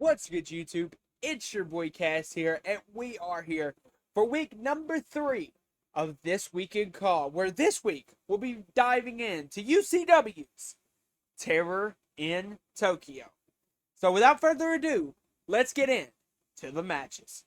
What's good, YouTube? It's your boy Cass here, and we are here for week number 3 of This Week in CAW, where this week we'll be diving into UCW's Terror in Tokyo. So without further ado, let's get into the matches.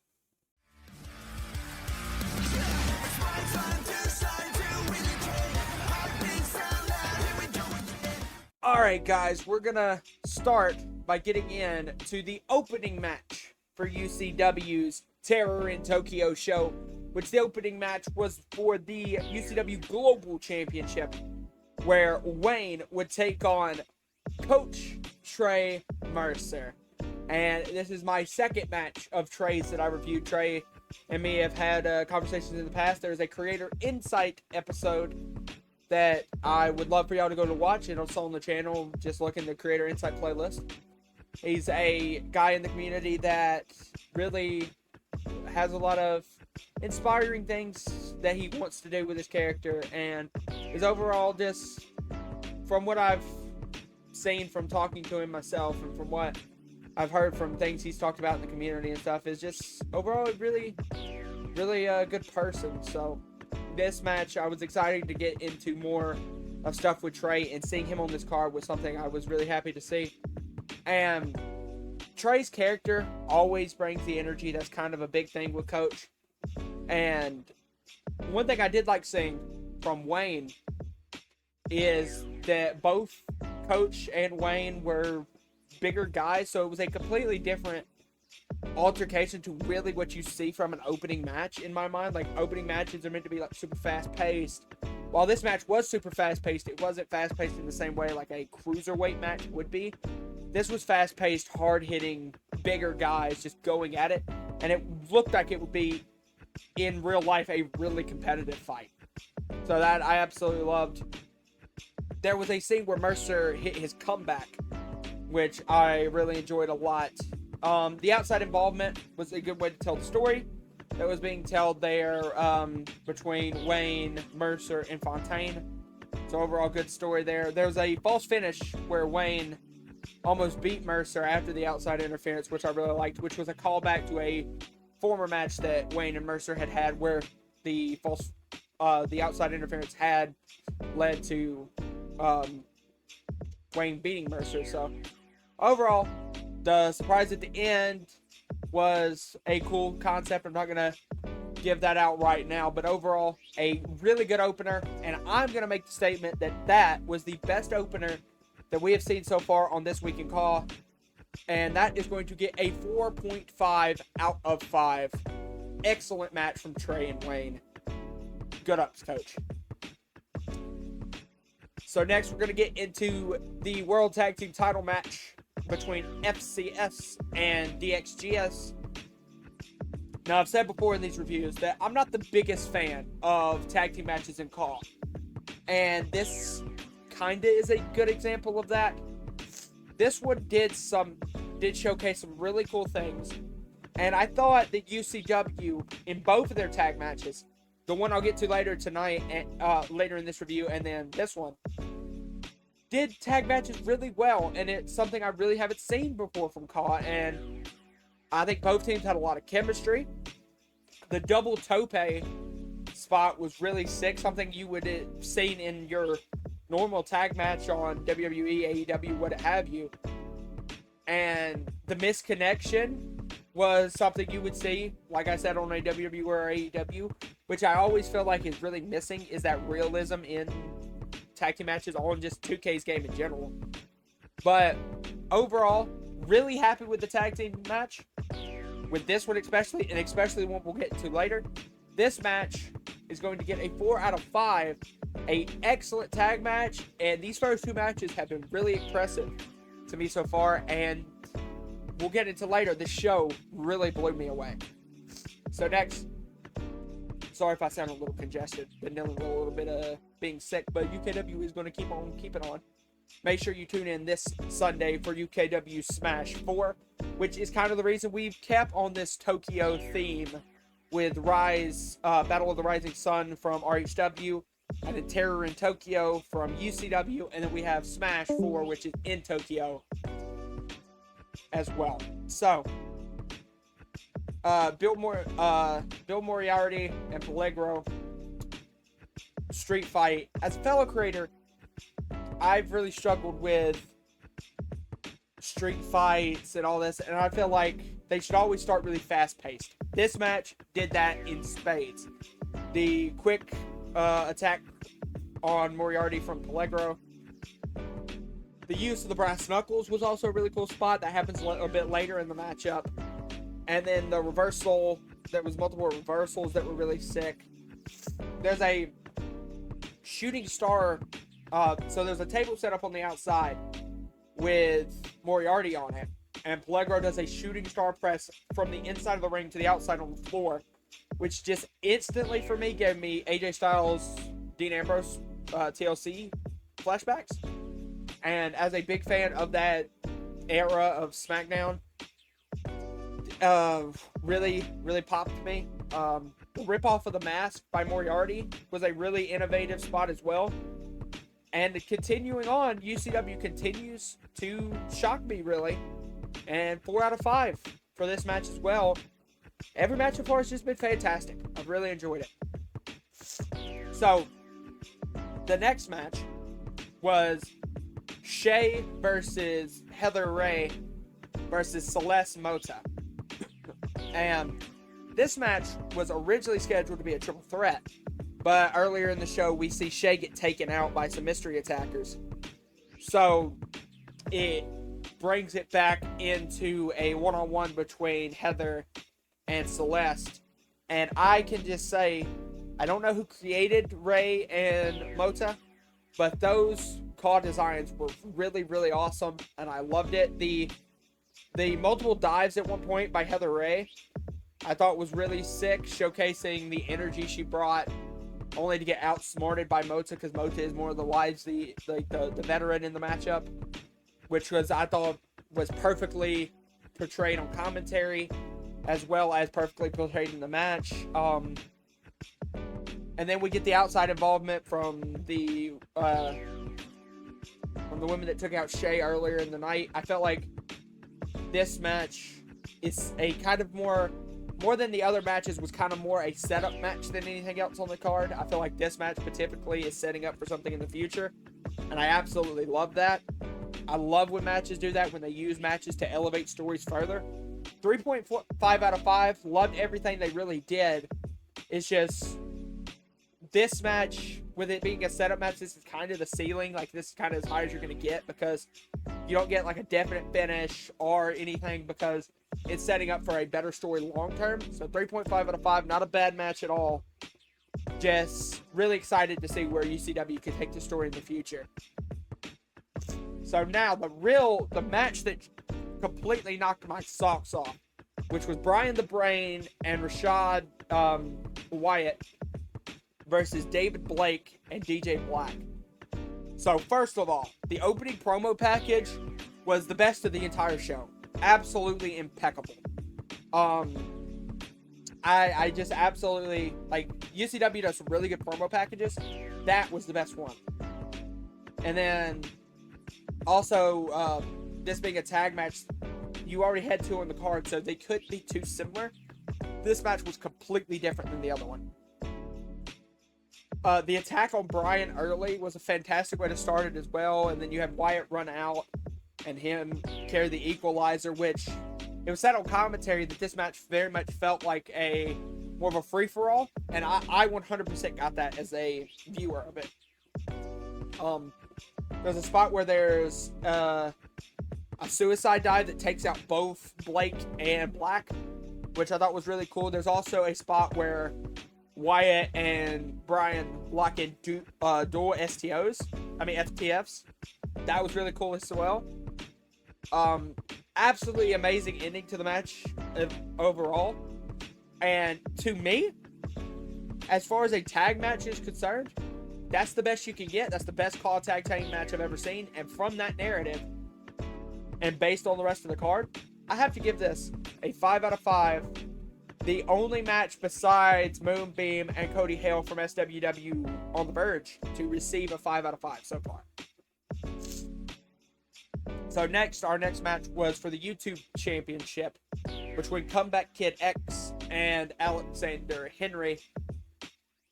Alright guys, we're gonna start by getting into the opening match for UCW's Terror in Tokyo show, which the opening match was for the UCW Global Championship, where Wayne would take on Coach Trey Mercer. And this is my second match of Trey's that I reviewed. Trey and me have had conversations in the past. There's a Creator Insight episode that I would love for y'all to go to watch. And also on the channel, just look in the Creator Insight playlist. He's a guy in the community that really has a lot of inspiring things that he wants to do with his character, and is overall, just from what I've seen from talking to him myself and from what I've heard from things he's talked about in the community and stuff, is just overall really a good person. So this match, I was excited to get into more of stuff with Trey, and seeing him on this card was something I was really happy to see. And Trey's character always brings the energy. That's kind of a big thing with Coach. And one thing I did like seeing from Wayne is that both Coach and Wayne were bigger guys, so it was a completely different altercation to really what you see from an opening match in my mind. Like, opening matches are meant to be like super fast paced. While this match was super fast paced, it wasn't fast paced in the same way like a cruiserweight match would be. This was fast paced, hard hitting, bigger guys just going at it, and it looked like it would be in real life a really competitive fight. So that I absolutely loved. There was a scene where Mercer hit his comeback, which I really enjoyed a lot. The outside involvement was a good way to tell the story that was being told there between Wayne, Mercer, and Fontaine. So overall, good story there. There was a false finish where Wayne almost beat Mercer after the outside interference, which I really liked, which was a callback to a former match that Wayne and Mercer had where the outside interference had led to Wayne beating Mercer. So overall, the surprise at the end was a cool concept. I'm not going to give that out right now, but overall, a really good opener. And I'm going to make the statement that that was the best opener that we have seen so far on This Week in CAW. And that is going to get a 4.5 out of 5. Excellent match from Trey and Wayne. Good ups, Coach. So next, we're going to get into the World Tag Team title match between FCS and DXGS. Now, I've said before in these reviews that I'm not the biggest fan of tag team matches in CAW, and this kinda is a good example of that. This one did showcase some really cool things, and I thought that UCW in both of their tag matches, the one I'll get to later tonight and later in this review, and then this one, did tag matches really well, and it's something I really haven't seen before from CAW, and I think both teams had a lot of chemistry. The double tope spot was really sick, something you would have seen in your normal tag match on WWE, AEW, what have you. And the misconnection was something you would see, like I said, on a WWE or AEW, which I always feel like is really missing, is that realism in tag team matches on just 2K's game in general. But overall, really happy with the tag team match. With this one especially, and especially the one we'll get into later. This match is going to get a 4 out of 5. A excellent tag match, and these first two matches have been really impressive to me so far, and we'll get into later. This show really blew me away. So next, sorry if I sound a little congested, been dealing with a little bit of being sick, but UKW is going to keep on keeping on. Make sure you tune in this Sunday for UKW Smash 4, which is kind of the reason we've kept on this Tokyo theme with Rise, Battle of the Rising Sun from RHW, and then Terror in Tokyo from UCW, and then we have Smash 4, which is in Tokyo. as well. So, Bill Moriarty and Peligro street fight. As a fellow creator, I've really struggled with street fights and all this, and I feel like they should always start really fast-paced. This match did that in spades. The quick attack on Moriarty from Peligro. The use of the brass knuckles was also a really cool spot. That happens a bit later in the matchup. And then the reversal, there was multiple reversals that were really sick. There's a shooting star, so there's a table set up on the outside with Moriarty on it. And Peligro does a shooting star press from the inside of the ring to the outside on the floor, which just instantly, for me, gave me AJ Styles, Dean Ambrose, TLC flashbacks. And as a big fan of that era of SmackDown, really, really popped me. The ripoff of the mask by Moriarty was a really innovative spot as well. And continuing on, UCW continues to shock me, really. And 4 out of 5 for this match as well. Every match so far has just been fantastic. I've really enjoyed it. So, the next match was Shay versus Heather Ray versus Celeste Mota. And this match was originally scheduled to be a triple threat, but earlier in the show we see Shay get taken out by some mystery attackers. So it brings it back into a one-on-one between Heather and Celeste. And I can just say, I don't know who created Ray and Mota, but those CAW designs were really, really awesome, and I loved it. The multiple dives at one point by Heather Ray, I thought was really sick, showcasing the energy she brought, only to get outsmarted by Mota, because Mota is more of the veteran in the matchup, which was, I thought, was perfectly portrayed on commentary, as well as perfectly portrayed in the match. And then we get the outside involvement from the women that took out Shay earlier in the night. I felt like this match is a kind of more than the other matches, was kind of more a setup match than anything else on the card. I feel like this match typically is setting up for something in the future, and I absolutely love that. I love when matches do that, when they use matches to elevate stories further. 3.5 out of 5. Loved everything they really did. It's just, this match, with it being a setup match, this is kind of the ceiling. Like, this is kind of as high as you're going to get, because you don't get like a definite finish or anything, because it's setting up for a better story long term. So 3.5 out of 5, not a bad match at all. Just really excited to see where UCW could take the story in the future. So now the match that completely knocked my socks off, which was Brian the Brain and Rashad Wyatt versus David Blake and DJ Black. So first of all, the opening promo package was the best of the entire show. Absolutely impeccable. I just absolutely, like, UCW does some really good promo packages. That was the best one. And then also, this being a tag match, you already had 2 on the card, so they couldn't be too similar. This match was completely different than the other one. The attack on Brian early was a fantastic way to start it as well, and then you had Wyatt run out and him carry the equalizer, which it was said on commentary that this match very much felt like a more of a free-for-all, and I 100% got that as a viewer of it. There's a spot where there's a suicide dive that takes out both Blake and Black, which I thought was really cool. There's also a spot where Wyatt and Brian lock in dual FTFs. That was really cool as well. Absolutely amazing ending to the match overall. And to me, as far as a tag match is concerned, that's the best you can get. That's the best CAW tag team match I've ever seen. And from that narrative, and based on the rest of the card, I have to give this a 5 out of 5. The only match besides Moonbeam and Cody Hale from SWW on the verge to receive a 5 out of 5 so far. So next, our next match was for the YouTube Championship, between Comeback Kid X and Alexander Henry.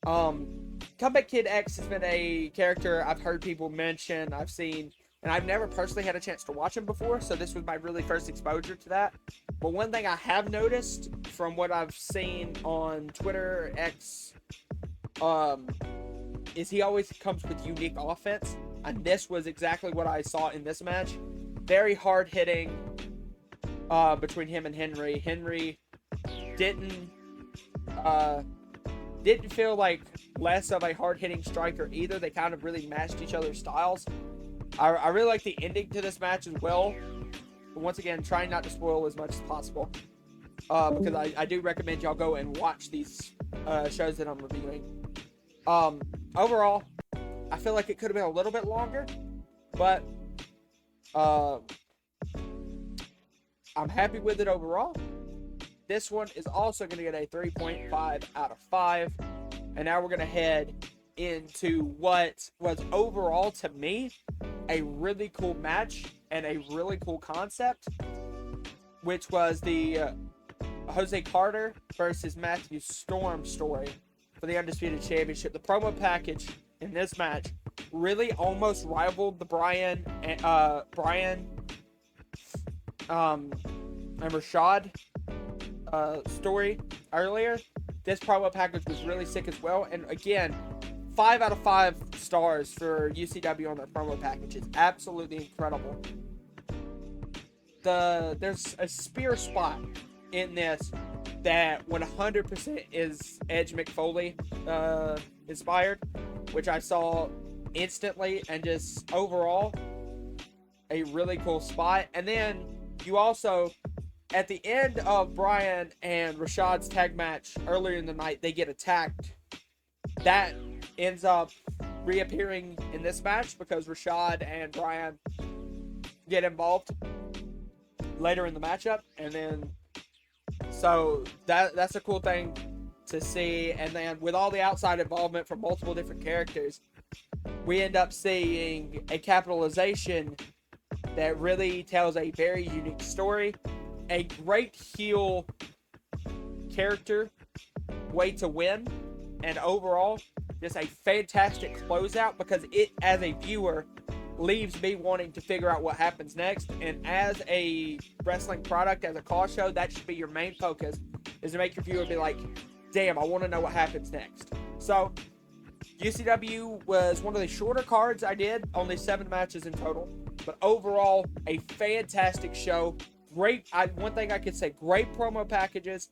Comeback Kid X has been a character I've heard people mention, I've seen, and I've never personally had a chance to watch him before, so this was my really first exposure to that. But one thing I have noticed from what I've seen on Twitter, X, is he always comes with unique offense, and this was exactly what I saw in this match. Very hard hitting between him and Henry. Henry didn't feel like less of a hard hitting striker either. They kind of really matched each other's styles. I really like the ending to this match as well. But once again, trying not to spoil as much as possible, because I do recommend y'all go and watch these shows that I'm reviewing. Overall, I feel like it could have been a little bit longer, but I'm happy with it overall. This one is also going to get a 3.5 out of 5. And now we're going to head into what was overall, to me, a really cool match and a really cool concept, which was the Jose Carter versus Matthew Storm story for the Undisputed Championship. The promo package in this match really almost rivaled the Brian and Rashad story earlier. This promo package was really sick as well, and again, 5 out of 5 stars for UCW on their promo packages. Absolutely incredible. There's a spear spot in this that 100% is Edge McFoley inspired, which I saw instantly, and just overall a really cool spot. And then you also, at the end of Brian and Rashad's tag match earlier in the night, they get attacked. That ends up reappearing in this match because Rashad and Brian get involved later in the matchup, and then so that's a cool thing to see. And then with all the outside involvement from multiple different characters, we end up seeing a capitalization that really tells a very unique story, a great heel character way to win, and overall just a fantastic closeout, because it, as a viewer, leaves me wanting to figure out what happens next. And as a wrestling product, as a CAW show, that should be your main focus, is to make your viewer be like, damn, I want to know what happens next. So UCW was one of the shorter cards I did, only 7 matches in total, but overall a fantastic show. Great, one thing I could say, great promo packages,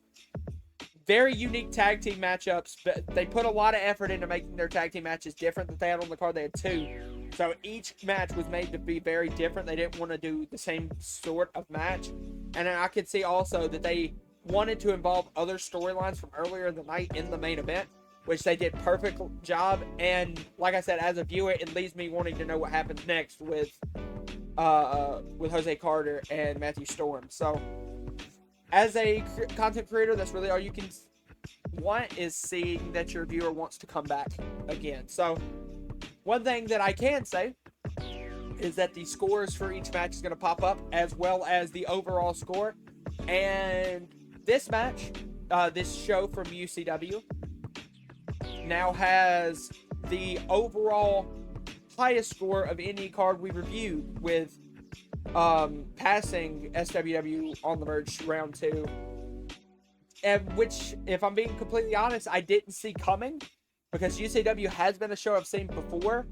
very unique tag team matchups, but they put a lot of effort into making their tag team matches different that they had on the card. They had 2. So each match was made to be very different. They didn't want to do the same sort of match. And I could see also that they wanted to involve other storylines from earlier in the night in the main event, which they did perfect job. And like I said, as a viewer, it leaves me wanting to know what happens next with Jose Carter and Matthew Storm. So as a content creator, that's really all you can want, is seeing that your viewer wants to come back again. So one thing that I can say is that the scores for each match is going to pop up, as well as the overall score. And this match, this show from UCW, now has the overall highest score of any card we reviewed, with passing SWW on the Merge round 2, and which, if I'm being completely honest, I didn't see coming, because UCW has been a show I've seen before,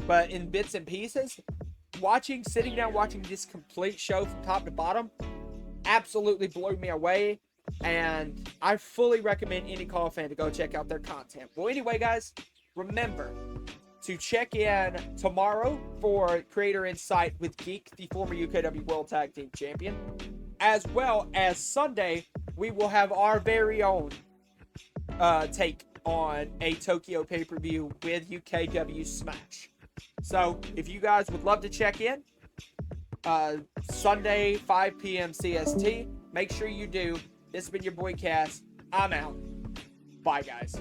but in bits and pieces. Sitting down watching this complete show from top to bottom absolutely blew me away, and I fully recommend any CAW fan to go check out their content. Well, anyway, guys, remember to check in tomorrow for Creator Insight with Geek, the former UKW World Tag Team Champion, as well as Sunday, we will have our very own take on a Tokyo pay-per-view with UKW Smash. So if you guys would love to check in, Sunday, 5 p.m. CST, make sure you do. This has been your boy Cass. I'm out. Bye, guys.